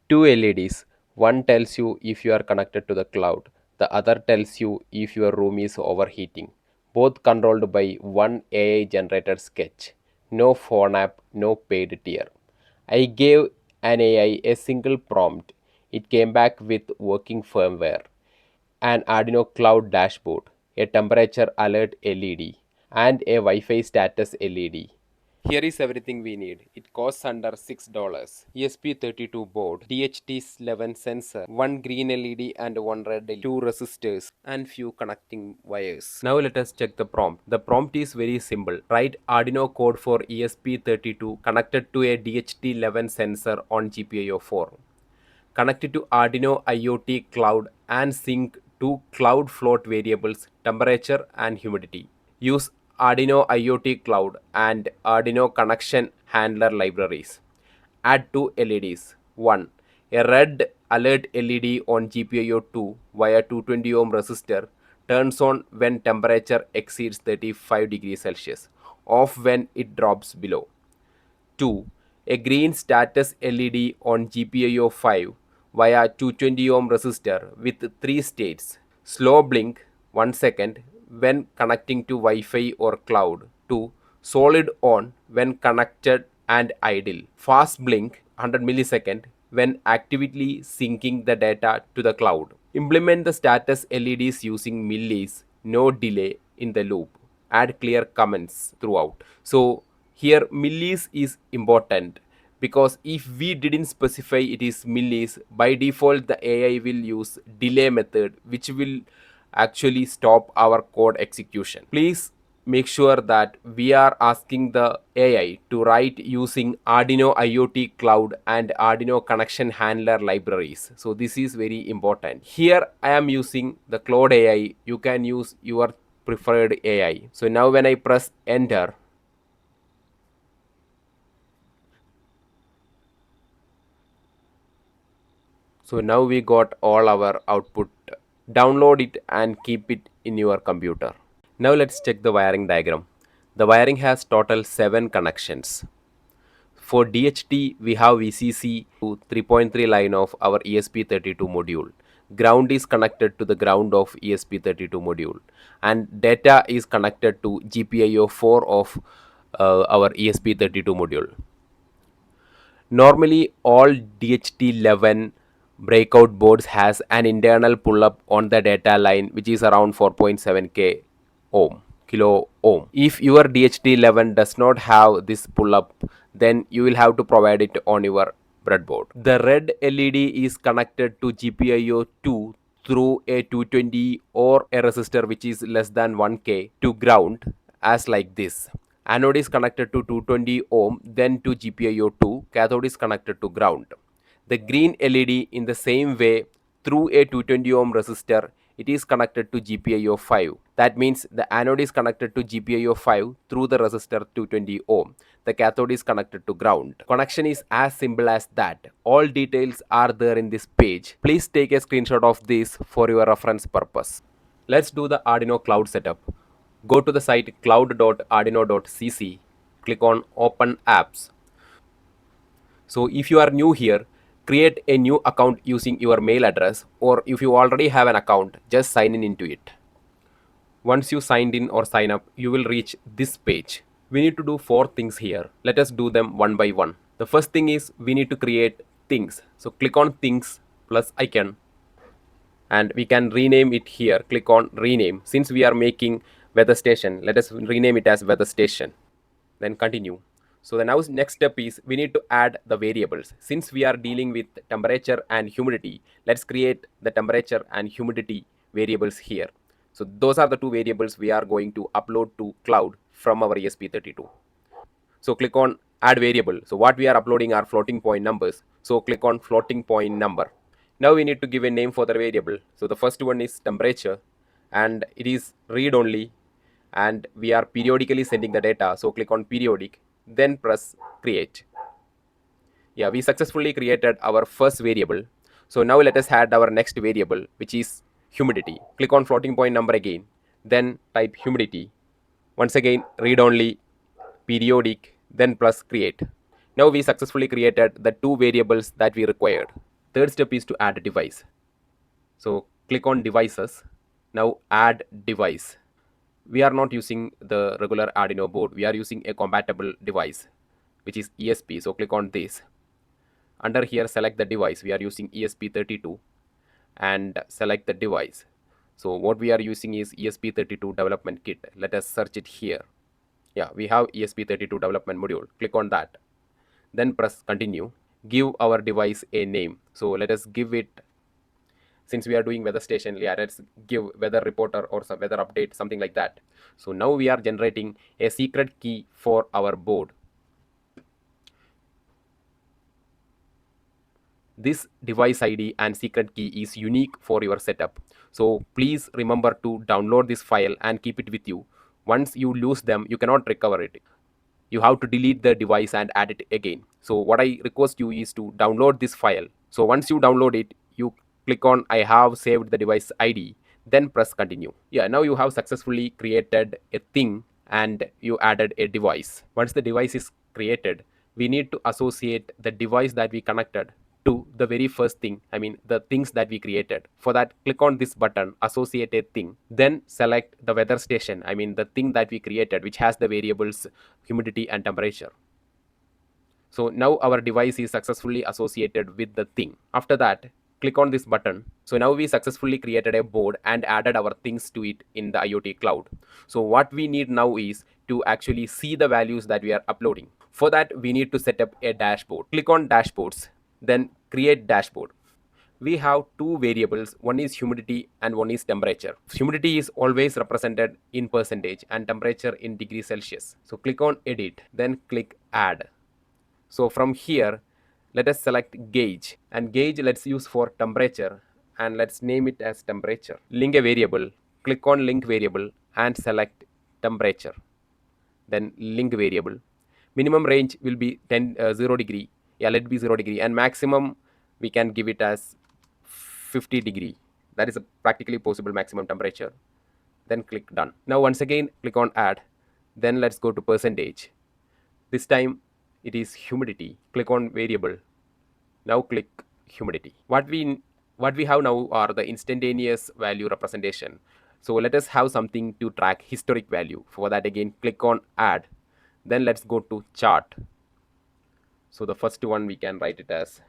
Two LEDs. One tells you if you are connected to the cloud, the other tells you if your room is overheating. Both controlled by one AI generated sketch. No phone app, no paid tier. I gave an AI a single prompt. It came back with working firmware, an Arduino Cloud dashboard, a temperature alert LED, and a Wi-Fi status LED. Here is everything we need. It costs under $6. ESP32 board, DHT11 sensor, one green LED and one red LED, two resistors and few connecting wires. Now let us check the prompt. The prompt is very simple. Write Arduino code for ESP32 connected to a DHT11 sensor on GPIO 4. Connect it to Arduino IoT Cloud and sync two CloudFloat variables temperature and humidity. Use Arduino IoT Cloud and Arduino connection handler libraries. Add two LEDs. 1. A red alert LED on GPIO 2 via 220 ohm resistor turns on when temperature exceeds 35 degrees Celsius, off when it drops below. 2. A green status LED on GPIO 5 via 220 ohm resistor with 3 states. Slow blink 1 second when connecting to Wi-Fi or cloud. 2. Solid on when connected and idle. Fast blink 100 millisecond when actively syncing the data to the cloud. Implement the status LEDs using millis, no delay in the loop. Add clear comments throughout. So here millis is important because if we didn't specify it is millis, by default the AI will use delay method which will actually stop our code execution. Please make sure that we are asking the AI to write using Arduino IoT Cloud and Arduino connection handler libraries. So this is very important. Here I am using the Cloud AI. You can use your preferred AI. So now when I press enter, so now we got all our output. Download it and keep it in your computer. Now let's check the wiring diagram. The wiring has total 7 connections. For DHT, we have VCC to 3.3 line of our ESP32 module. Ground is connected to the ground of ESP32 module, and data is connected to GPIO 4 of our ESP32 module. Normally, all DHT11 breakout boards has an internal pull-up on the data line which is around 4.7k ohm kilo ohm. If your DHT11 does not have this pull-up, then you will have to provide it on your breadboard. The red LED is connected to GPIO 2 through a 220 or a resistor which is less than 1k to ground as like this. Anode is connected to 220 ohm, then to GPIO 2, cathode is connected to ground. The green LED in the same way through a 220 ohm resistor, it is connected to GPIO 5. That means the anode is connected to GPIO 5 through the resistor 220 ohm. The cathode is connected to ground. Connection is as simple as that. All details are there in this page. Please take a screenshot of this for your reference purpose. Let's do the Arduino Cloud setup. Go to the site cloud.arduino.cc. Click on Open Apps. So if you are new here, create a new account using your mail address, or if you already have an account, just sign in into it. Once you signed in or sign up, you will reach this page. We need to do 4 things here. Let us do them one by one. The first thing is we need to create things. So click on things plus icon, and we can rename it here. Click on rename. Since we are making weather station, let us rename it as weather station. Then continue. So the next step is we need to add the variables. Since we are dealing with temperature and humidity, let's create the temperature and humidity variables here. So those are the 2 variables we are going to upload to cloud from our ESP32. So click on add variable. So what we are uploading are floating point numbers. So click on floating point number. Now we need to give a name for the variable. So the first one is temperature, and it is read only, and we are periodically sending the data. So click on periodic, then press create. Yeah, we successfully created our first variable. So now let us add our next variable, which is humidity. Click on floating point number again, then type humidity. Once again, read only, periodic, then press create. Now we successfully created the 2 variables that we required. Third step is to add a device. So click on devices. Now add device. We are not using the regular Arduino board. We are using a compatible device, which is ESP. So click on this. Under here, select the device. We are using ESP32 and select the device. So what we are using is ESP32 development kit. Let us search it here. Yeah, we have ESP32 development module. Click on that. Then press continue. Give our device a name. So let us give it, since we are doing weather station, yeah, let's give weather reporter or some weather update, something like that. So now we are generating a secret key for our board. This device ID and secret key is unique for your setup. So please remember to download this file and keep it with you. Once you lose them, you cannot recover it. You have to delete the device and add it again. So what I request you is to download this file. So once you download it, you click on I have saved the device ID, then press continue. Yeah, now you have successfully created a thing and you added a device. Once the device is created, we need to associate the device that we connected to the very first thing, I mean the things that we created. For that, click on this button, associate a thing, then select the weather station, I mean the thing that we created, which has the variables humidity and temperature. So now our device is successfully associated with the thing. After that, click on this button. So now we successfully created a board and added our things to it in the IoT cloud. So what we need now is to actually see the values that we are uploading. For that, we need to set up a dashboard. Click on dashboards, then create dashboard. We have two variables, one is humidity and one is temperature. Humidity is always represented in percentage and temperature in degrees Celsius. So click on edit, then click add. So from here, let us select gauge, and gauge let's use for temperature, and let's name it as temperature. Link a variable, click on link variable and select temperature, then link variable. Minimum range will be 0 degree, yeah, let it be 0 degree, and maximum we can give it as 50 degree. That is a practically possible maximum temperature. Then click done. Now once again click on add, then let's go to percentage. This time it is humidity. Click on variable. Now click humidity. What we have now are the instantaneous value representation. So let us have something to track historic value. For that, again click on add. Then let's go to chart. So the first one we can write it as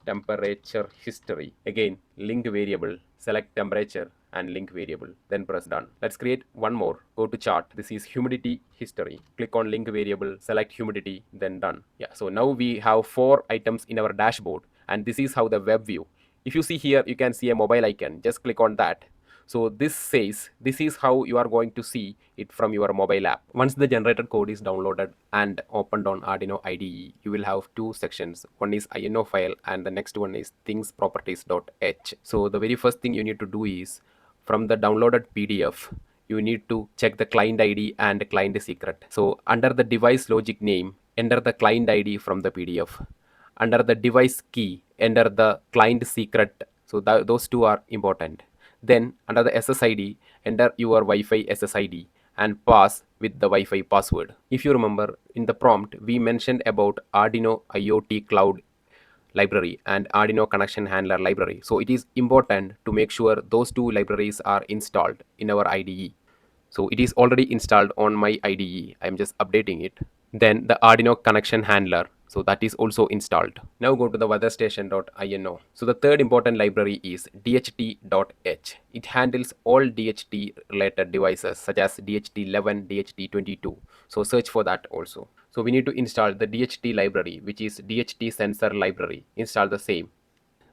temperature history. Again, link variable, select temperature and link variable, then press done. Let's create one more. Go to chart. This is humidity history. Click on link variable, select humidity, then done. Yeah, so now we have 4 items in our dashboard, and this is how the web view. If you see here, you can see a mobile icon. Just click on that. So this says this is how you are going to see it from your mobile app. Once the generated code is downloaded and opened on Arduino IDE, you will have two sections. One is INO file and the next one is things properties.h. So the very first thing you need to do is, from the downloaded PDF, you need to check the client ID and client secret. So under the device logic name, enter the client ID from the PDF. Under the device key, enter the client secret. So those two are important. Then under the SSID, enter your Wi-Fi SSID and pass with the Wi-Fi password. If you remember, in the prompt we mentioned about Arduino IoT Cloud library and Arduino connection handler library. So it is important to make sure those two libraries are installed in our IDE. So it is already installed on my IDE. I'm just updating it. Then the Arduino connection handler. So that is also installed. Now go to the weatherstation.ino. So the third important library is dht.h. It handles all DHT related devices such as DHT11, DHT22. So search for that also. So we need to install the DHT library, which is DHT sensor library. Install the same.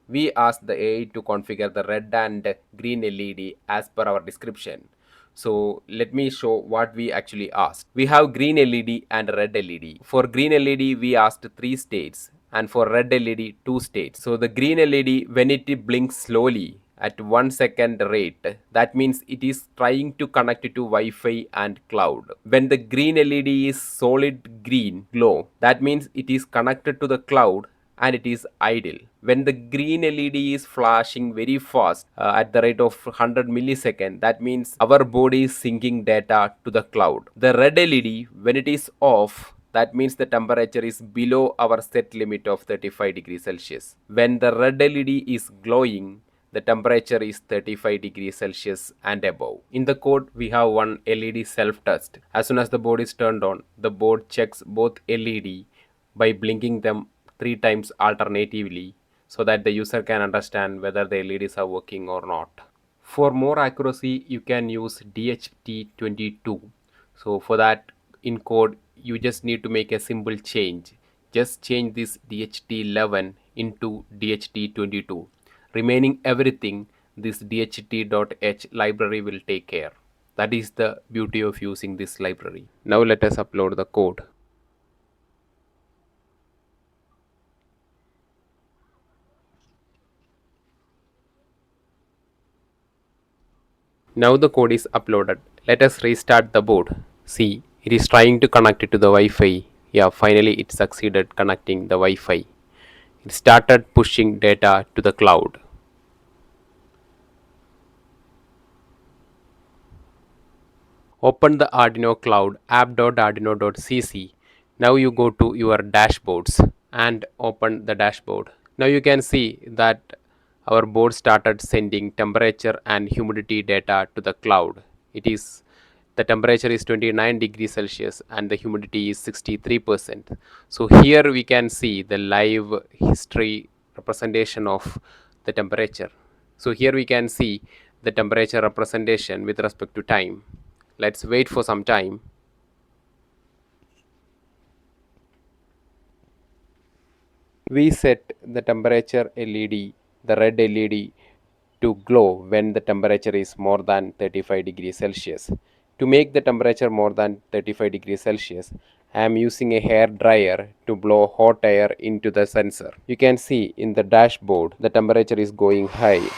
We asked the AI to configure the red and green LED as per our description. So let me show what we actually asked. We have green LED and red LED. For green LED, we asked 3 states, and for red LED, 2 states. So the green LED, when it blinks slowly at 1 second rate, that means it is trying to connect it to Wi-Fi and cloud. When the green LED is solid green glow, that means it is connected to the cloud and it is idle. When the green LED is flashing very fast at the rate of 100 millisecond, that means our board is syncing data to the cloud. The red LED, when it is off, That means the temperature is below our set limit of 35 degrees Celsius. When the red LED is glowing, the temperature is 35 degrees Celsius and above. In the code, we have one LED self-test. As soon as the board is turned on, the board checks both LED by blinking them 3 times alternatively so that the user can understand whether the LEDs are working or not. For more accuracy, you can use DHT22. So for that, in code, you just need to make a simple change. Just change this DHT11 into DHT22. Remaining everything, this DHT.h library will take care. That is the beauty of using this library. Now let us upload the code. Now the code is uploaded. Let us restart the board. See, it is trying to connect it to the Wi-Fi. Yeah, finally it succeeded connecting the Wi-Fi. It started pushing data to the cloud. Open the Arduino Cloud app.arduino.cc. Now you go to your dashboards and open the dashboard. Now you can see that our board started sending temperature and humidity data to the cloud. It is the temperature is 29 degrees Celsius and the humidity is 63%. So here we can see the live history representation of the temperature. So here we can see the temperature representation with respect to time. Let's wait for some time. We set the temperature LED, the red LED, to glow when the temperature is more than 35 degrees Celsius. To make the temperature more than 35 degrees Celsius, I am using a hair dryer to blow hot air into the sensor. You can see in the dashboard the temperature is going high.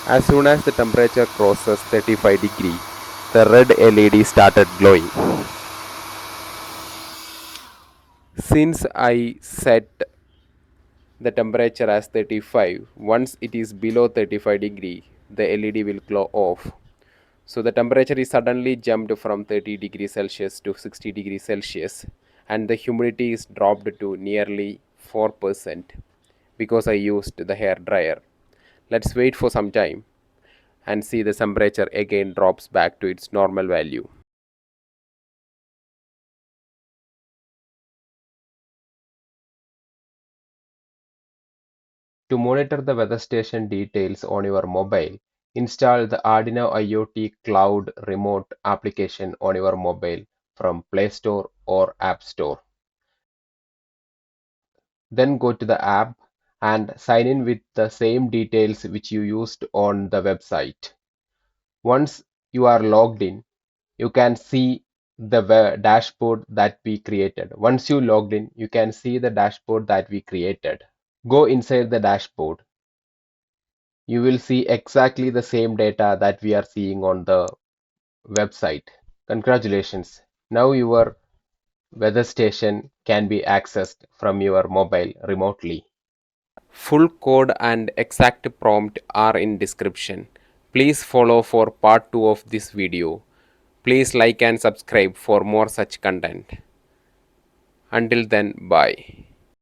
As soon as the temperature crosses 35 degrees, the red LED started glowing. Since I set the temperature as 35, once it is below 35 degree, the LED will glow off. So the temperature is suddenly jumped from 30 degrees Celsius to 60 degrees Celsius and the humidity is dropped to nearly 4% because I used the hair dryer. Let's wait for some time and see the temperature again drops back to its normal value. To monitor the weather station details on your mobile, install the Arduino IoT Cloud remote application on your mobile from Play Store or App Store. Then go to the app and sign in with the same details which you used on the website. Once you are logged in, you can see the dashboard that we created. Once you logged in, you can see the dashboard that we created. Go inside the dashboard. You will see exactly the same data that we are seeing on the website. Congratulations. Now your weather station can be accessed from your mobile remotely. Full code and exact prompt are in description. Please follow for part 2 of this video. Please like and subscribe for more such content. Until then, bye.